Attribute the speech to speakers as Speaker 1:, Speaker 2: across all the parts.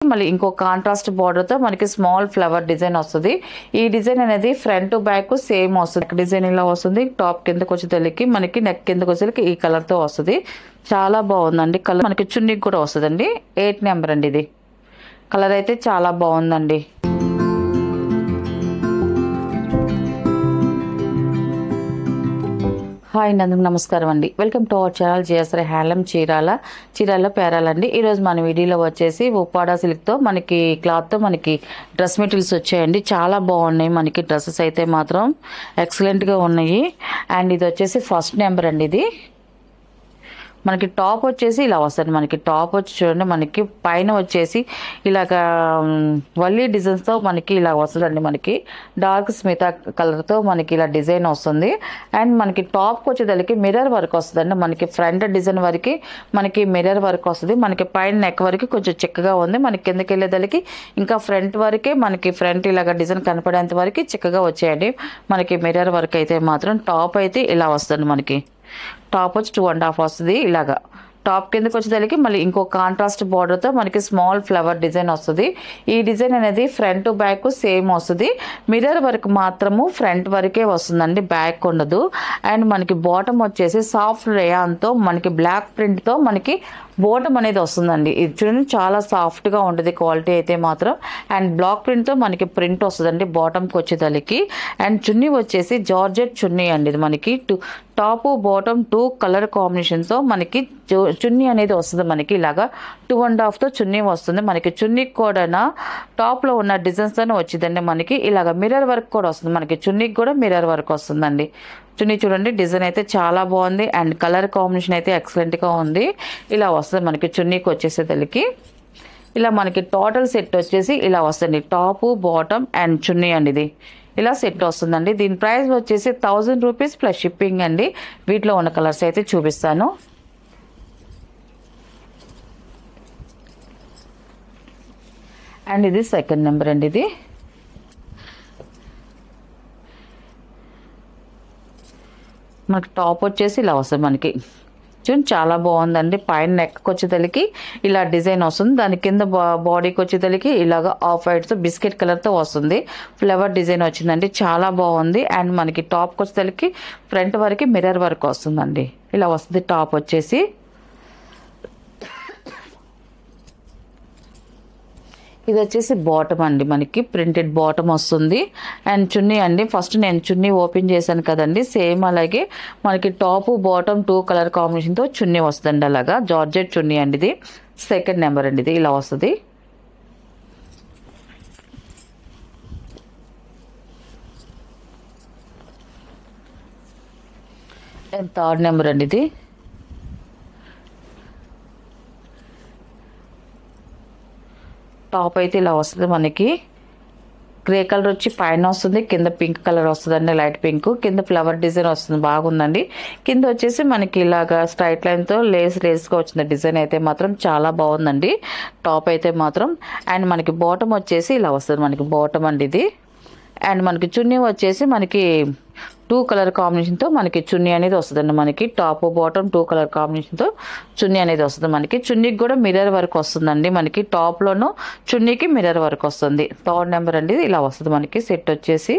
Speaker 1: మళ్ళీ ఇంకో contrast border తో మనకి స్మాల్ ఫ్లవర్ డిజైన్ వస్తుంది. ఈ డిజైన్ అనేది ఫ్రంట్ బ్యాక్ సేమ్ వస్తుంది. డిజైన్ ఇలా వస్తుంది. టాప్ కిందకి వచ్చేసరికి మనకి నెక్ కిందకి వచ్చేసరికి ఈ కలర్ తో వస్తుంది. చాలా బాగుందండి కలర్. మనకి చున్నీకి కూడా వస్తుందండి. 8 నెంబర్ అండి. ఇది కలర్ అయితే చాలా బాగుందండి. హాయ్ అందరికీ నమస్కారం అండి. Welcome to our channel GSR handloom Chirala పేరాలండి. ఈరోజు మన వీడియోలో వచ్చేసి ఉప్పాడ సిల్క్తో మనకి క్లాత్తో మనకి డ్రెస్ మెటీరియల్స్ వచ్చాయండి. చాలా బాగున్నాయి. మనకి డ్రెస్సెస్ అయితే మాత్రం ఎక్సలెంట్గా ఉన్నాయి. అండ్ ఇది వచ్చేసి ఫస్ట్ నెంబర్ అండి. ఇది మనకి టాప్ వచ్చేసి ఇలా వస్తుంది. మనకి టాప్ వచ్చి చూడండి, మనకి పైన వచ్చేసి ఇలాగ వల్లీ డిజైన్స్తో మనకి ఇలా వస్తుందండి. మనకి డార్క్ స్మితా కలర్తో మనకి ఇలా డిజైన్ వస్తుంది. అండ్ మనకి టాప్కి వచ్చేదానికి మిర్రర్ వర్క్ వస్తుందండి. మనకి ఫ్రంట్ డిజైన్ వరకు మనకి మిర్రర్ వర్క్ వస్తుంది. మనకి పైన నెక్ వరకు కొంచెం చిక్కగా ఉంది. మనకి కిందకి వెళ్ళేదానికి ఇంకా ఫ్రంట్ వరకే మనకి ఫ్రంట్ ఇలాగ డిజైన్ కనపడేంత వరకు చిక్కగా వచ్చేయండి. మనకి మిర్రర్ వర్క్ అయితే మాత్రం టాప్ అయితే ఇలా వస్తుంది. మనకి టాప్ వచ్చి 2.5 వస్తుంది. ఇలాగా టాప్ కిందకి వచ్చేదానికి మళ్ళీ ఇంకో కాంట్రాస్ట్ బార్డర్ తో మనకి స్మాల్ ఫ్లవర్ డిజైన్ వస్తుంది. ఈ డిజైన్ అనేది ఫ్రంట్ బ్యాక్ సేమ్ వస్తుంది. మిర్రర్ వర్క్ మాత్రము ఫ్రంట్ వరకే వస్తుందండి, బ్యాక్ ఉండదు. అండ్ మనకి బాటమ్ వచ్చేసి సాఫ్ట్ రేయాన్ తో మనకి బ్లాక్ ప్రింట్ తో మనకి బాటమ్ అనేది వస్తుందండి. ఇది చూడండి చాలా సాఫ్ట్ గా ఉంటుంది క్వాలిటీ అయితే మాత్రం. అండ్ బ్లాక్ ప్రింట్ తో మనకి ప్రింట్ వస్తుందండి బాటమ్కి వచ్చేదానికి. అండ్ చున్నీ వచ్చేసి జార్జెట్ చున్నీ అండి. ఇది మనకి టాప్ బాటమ్ 2 కలర్ కాంబినేషన్ తో మనకి చున్నీ అనేది వస్తుంది. మనకి ఇలాగా 2.5 తో చున్నీ వస్తుంది. మనకి చున్నీ కూడా టాప్ లో ఉన్న డిజైన్స్ తోనే వచ్చిందండి. మనకి ఇలాగ మిర్రర్ వర్క్ కూడా వస్తుంది. మనకి చున్నీకి కూడా మిర్రర్ వర్క్ వస్తుందండి. చున్నీ చూడండి డిజైన్ అయితే చాలా బాగుంది. అండ్ కలర్ కాంబినేషన్ అయితే ఎక్సలెంట్ గా ఉంది. ఇలా వస్తుంది మనకి చున్నీకి వచ్చేసేదలికి. ఇలా మనకి టోటల్ సెట్ వచ్చేసి ఇలా వస్తుంది. టాప్ బాటమ్ అండ్ చున్నీ అండి. ఇది ఇలా సెట్ వస్తుందండి. దీని ప్రైస్ వచ్చేసి 1000 రూపీస్ ప్లస్ షిప్పింగ్ అండి. వీటిలో ఉన్న కలర్స్ అయితే చూపిస్తాను. అండ్ ఇది సెకండ్ నెంబర్ అండి. ఇది మనకి టాప్ వచ్చేసి ఇలా వస్తుంది. మనకి చూడండి చాలా బాగుందండి. పైన నెక్కి వచ్చేదలికి ఇలా డిజైన్ వస్తుంది. దాని కింద బాడీకి వచ్చేదలికి ఇలాగ ఆఫ్ వైట్తో బిస్కెట్ కలర్తో వస్తుంది. ఫ్లవర్ డిజైన్ వచ్చిందండి. చాలా బాగుంది. అండ్ మనకి టాప్కి వచ్చేదలికి ఫ్రంట్ వరకు మిర్రర్ వర్క్ వస్తుందండి. ఇలా వస్తుంది టాప్ వచ్చేసి. ఇది వచ్చేసి బాటమ్ అండి. మనకి ప్రింటెడ్ బాటమ్ వస్తుంది. అండ్ చున్నీ అండి. ఫస్ట్ నేను చున్నీ ఓపెన్ చేశాను కదండి, సేమ్ అలాగే మనకి టాప్ బాటమ్ 2 కలర్ కాంబినేషన్తో చున్నీ వస్తుంది. అలాగా జార్జెట్ చున్నీ అండి. ఇది సెకండ్ నెంబర్ అండి. ఇది ఇలా వస్తుంది. అండ్ థర్డ్ నెంబర్ అండి. ఇది టాప్ అయితే ఇలా వస్తుంది. మనకి గ్రే కలర్ వచ్చి పైన వస్తుంది, కింద పింక్ కలర్ వస్తుందండి, లైట్ పింక్. కింద ఫ్లవర్ డిజైన్ వస్తుంది, బాగుందండి. కింద వచ్చేసి మనకి ఇలాగా స్ట్రైట్ లైన్తో లేస్గా వచ్చిన డిజైన్ అయితే మాత్రం చాలా బాగుందండి టాప్ అయితే మాత్రం. అండ్ మనకి బాటమ్ వచ్చేసి ఇలా వస్తుంది. మనకి బాటమ్ అండి ఇది. అండ్ మనకి చున్నీ వచ్చేసి మనకి 2 కలర్ కాంబినేషన్తో మనకి చున్నీ అనేది వస్తుందండి. మనకి టాప్ బాటమ్ 2 కలర్ కాంబినేషన్తో చున్నీ అనేది వస్తుంది. మనకి చున్నీకి కూడా మిర్రర్ వర్క్ వస్తుందండి. మనకి టాప్లోనూ చున్నీకి మిర్రర్ వర్క్ వస్తుంది. థర్డ్ నెంబర్ అండి. ఇలా వస్తుంది మనకి సెట్ వచ్చేసి.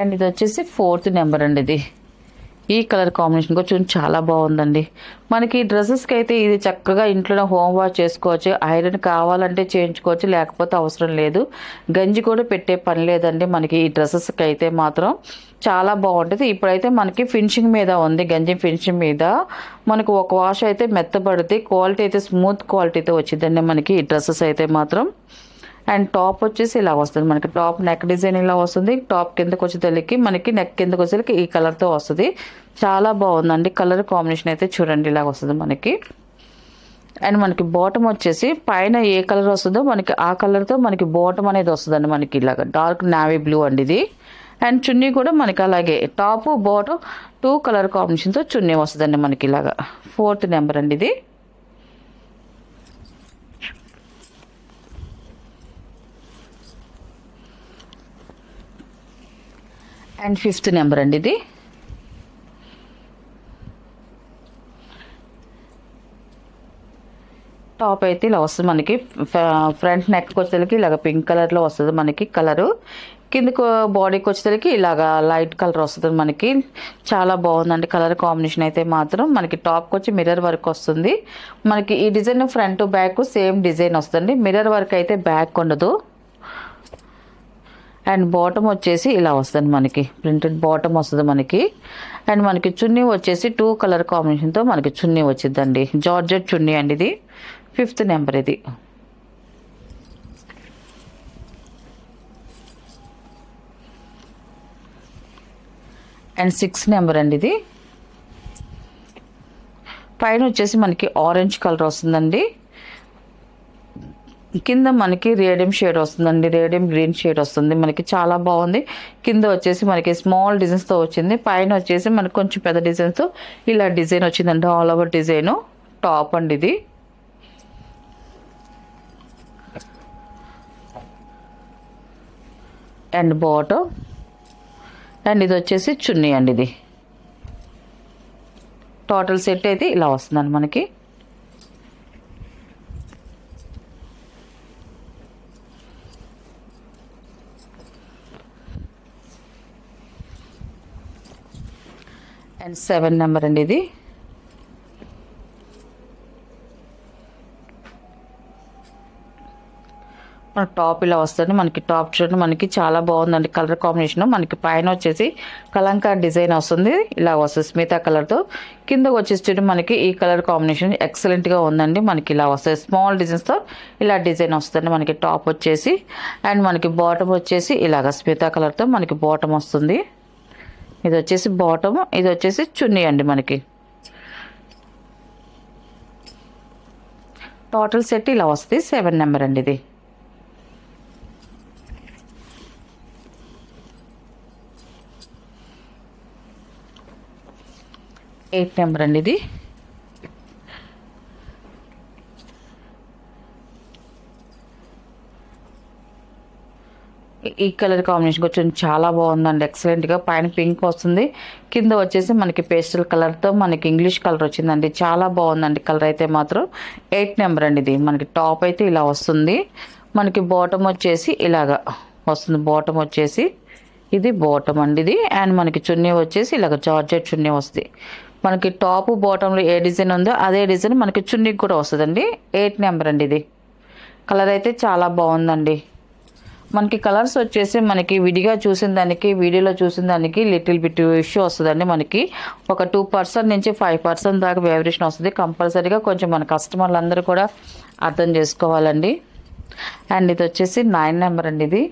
Speaker 1: అండ్ ఇది వచ్చేసి 4th నెంబర్ అండి. ఇది ఈ కలర్ కాంబినేషన్ కూడా చూడండి చాలా బాగుందండి. మనకి డ్రెస్సెస్కి అయితే ఇది చక్కగా ఇంట్లోనే హోమ్ వాష్ చేసుకోవచ్చు. ఐరన్ కావాలంటే చేయించుకోవచ్చు, లేకపోతే అవసరం లేదు. గంజి కూడా పెట్టే పని లేదండి మనకి ఈ డ్రెస్సెస్కి అయితే మాత్రం. చాలా బాగుంటుంది. ఇప్పుడైతే మనకి ఫినిషింగ్ మీద ఉంది. గంజి ఫినిషింగ్ మీద మనకు ఒక వాష్ అయితే మెత్తబడుతుంది. క్వాలిటీ అయితే స్మూత్ క్వాలిటీతో వచ్చిందండి మనకి ఈ డ్రెస్సెస్ అయితే మాత్రం. అండ్ టాప్ వచ్చేసి ఇలా వస్తుంది. మనకి టాప్ నెక్ డిజైన్ ఇలా వస్తుంది. టాప్ కిందకి వచ్చేసరికి మనకి నెక్ కిందకి వచ్చేసరికి ఈ కలర్తో వస్తుంది. చాలా బాగుందండి. కలర్ కాంబినేషన్ అయితే చూడండి ఇలా వస్తుంది మనకి. అండ్ మనకి బాటమ్ వచ్చేసి పైన ఏ కలర్ వస్తుందో మనకి ఆ కలర్తో మనకి బాటమ్ అనేది వస్తుందండి. మనకి ఇలాగ డార్క్ నావీ బ్లూ అండి ఇది. అండ్ చున్నీ కూడా మనకి అలాగే టాప్ బాటమ్ 2 కలర్ కాంబినేషన్తో చున్నీ వస్తుందండి మనకి ఇలాగా. 4th నెంబర్ అండి. ఇది అండ్ 5th నెంబర్ అండి. ఇది టాప్ అయితే ఇలా వస్తుంది మనకి, ఫ్రంట్ నెక్ వచ్చేసరికి ఇలాగ పింక్ కలర్లో వస్తుంది మనకి కలరు. కిందకు బాడీకి వచ్చేసరికి ఇలాగా లైట్ కలర్ వస్తుంది మనకి. చాలా బాగుందండి కలర్ కాంబినేషన్ అయితే మాత్రం. మనకి టాప్కి వచ్చి మిర్రర్ వర్క్ వస్తుంది మనకి. ఈ design front back same design వస్తుంది, మిర్రర్ వర్క్ అయితే బ్యాక్ ఉండదు. అండ్ బాటమ్ వచ్చేసి ఇలా వస్తుంది మనకి, ప్రింటెడ్ బాటమ్ వస్తుంది మనకి. అండ్ మనకి చున్నీ వచ్చేసి 2 కలర్ కాంబినేషన్తో మనకి చున్నీ వచ్చిందండి. జార్జెట్ చున్నీ అండి ఇది, 5th నెంబర్ ఇది. అండ్ 6th నెంబర్ అండి ఇది. పైన వచ్చేసి మనకి ఆరెంజ్ కలర్ వస్తుందండి, కింద మనకి రేడియం షేడ్ వస్తుందండి, రేడియం గ్రీన్ షేడ్ వస్తుంది మనకి. చాలా బాగుంది. కింద వచ్చేసి మనకి స్మాల్ డిజైన్స్తో వచ్చింది, పైన వచ్చేసి మనకి కొంచెం పెద్ద డిజైన్స్తో ఇలా డిజైన్ వచ్చిందండి, ఆల్ ఓవర్ డిజైన్. టాప్ అండి ఇది. And bottom. అండ్ ఇది వచ్చేసి చున్నీ అండి ఇది. టోటల్ సెట్ అయితే ఇలా వస్తుందండి మనకి. అండ్ 7 నెంబర్ అండి ఇది. మన టాప్ ఇలా వస్తుంది మనకి. టాప్ చూడండి మనకి చాలా బాగుందండి కలర్ కాంబినేషన్. మనకి పైన వచ్చేసి కలంకార్ డిజైన్ వస్తుంది, ఇలా వస్తుంది స్మితా కలర్తో. కింద వచ్చేసి మనకి ఈ కలర్ కాంబినేషన్ ఎక్సలెంట్గా ఉందండి మనకి. ఇలా వస్తుంది స్మాల్ డిజైన్స్తో ఇలా డిజైన్ వస్తుంది మనకి టాప్ వచ్చేసి. అండ్ మనకి బాటమ్ వచ్చేసి ఇలాగ స్మితా కలర్తో మనకి బాటమ్ వస్తుంది. ఇది వచ్చేసి బాటమ్, ఇది వచ్చేసి చున్నీ అండి మనకి. టోటల్ సెట్ ఇలా వస్తుంది. 7 నెంబర్ అండి ఇది. ఎయిట్ నెంబర్ అండి ఇది. ఈ కలర్ కాంబినేషన్ కొంచెం చాలా బాగుందండి, ఎక్సలెంట్గా. పైన పింక్ వస్తుంది, కింద వచ్చేసి మనకి పేస్టల్ కలర్తో మనకి ఇంగ్లీష్ కలర్ వచ్చిందండి. చాలా బాగుందండి కలర్ అయితే మాత్రం. 8 నెంబర్ అండి ఇది. మనకి టాప్ అయితే ఇలా వస్తుంది మనకి. బాటమ్ వచ్చేసి ఇలాగా వస్తుంది, బాటమ్ వచ్చేసి ఇది బాటమ్ అండి ఇది. అండ్ మనకి చున్నీ వచ్చేసి ఇలాగ జార్జెట్ చున్నీ వస్తుంది మనకి. టాప్ బాటంలో ఏ డిజైన్ ఉందో అదే డిజైన్ మనకి చున్నీకి కూడా వస్తుందండి. 8 నెంబర్ అండి ఇది. కలర్ అయితే చాలా బాగుందండి మనకి. కలర్స్ వచ్చేసి మనకి విడిగా చూసిన దానికి వీడియోలో చూసిన దానికి లిటిల్ బిట్ ఇష్యూ వస్తుందండి మనకి. ఒక 2% నుంచి 5% దాకా వేరియేషన్ వస్తుంది కంపల్సరీగా. కొంచెం మన కస్టమర్లు అందరూ కూడా అర్థం చేసుకోవాలండి. అండ్ ఇది వచ్చేసి 9 నెంబర్ అండి ఇది.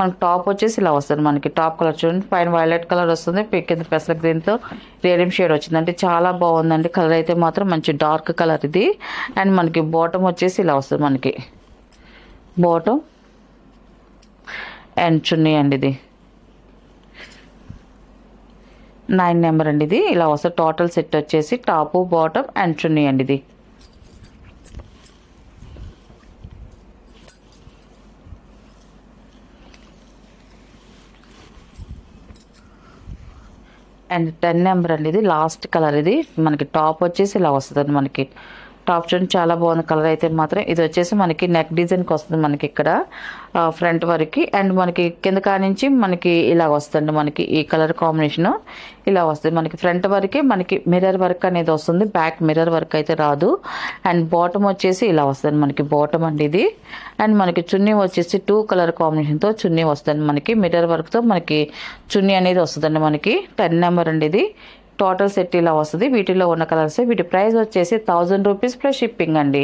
Speaker 1: మనకి టాప్ వచ్చేసి ఇలా వస్తుంది మనకి. టాప్ కలర్ చూడండి, పైన వైలెట్ కలర్ వస్తుంది, కింద పెసల గ్రీన్తో రేడియం షేడ్ వచ్చిందంటే చాలా బాగుందండి కలర్ అయితే మాత్రం. మంచి డార్క్ కలర్ ఇది. అండ్ మనకి బాటమ్ వచ్చేసి ఇలా వస్తుంది మనకి, బాటమ్ అండ్ చున్నీ అండి ఇది. 9 నెంబర్ అండి ఇది. ఇలా వస్తుంది టోటల్ సెట్ వచ్చేసి టాపు బాటమ్ అండ్ చున్నీ అండి ఇది. అండ్ 10 నెంబర్ అండి ఇది. లాస్ట్ కలర్ ఇది మనకి. టాప్ వచ్చేసి ఇలా వస్తుంది మనకి. టాప్ చూడండి చాలా బాగుంది కలర్ అయితే మాత్రం. ఇది వచ్చేసి మనకి నెక్ డిజైన్కి వస్తుంది మనకి ఇక్కడ ఫ్రంట్ వరకు. అండ్ మనకి కింద కానించి మనకి ఇలా వస్తుంది మనకి. ఈ కలర్ కాంబినేషన్ ఇలా వస్తుంది మనకి. ఫ్రంట్ వరకే మనకి మిర్రర్ వర్క్ అనేది వస్తుంది, బ్యాక్ మిర్రర్ వర్క్ అయితే రాదు. అండ్ బాటమ్ వచ్చేసి ఇలా వస్తుంది మనకి, బాటమ్ అండి ఇది. అండ్ మనకి చున్నీ వచ్చేసి 2 కలర్ కాంబినేషన్తో చున్నీ వస్తుంది మనకి. మిర్రర్ వర్క్తో మనకి చున్నీ అనేది వస్తుందండి మనకి. 10 నెంబర్ అండి ఇది. టోటల్ సెట్ ఇలా వస్తుంది. వీటిలో ఉన్న కలర్స్. వీటి ప్రైస్ వచ్చేసి 1000 రూపీస్ ప్లస్ షిప్పింగ్ అండి.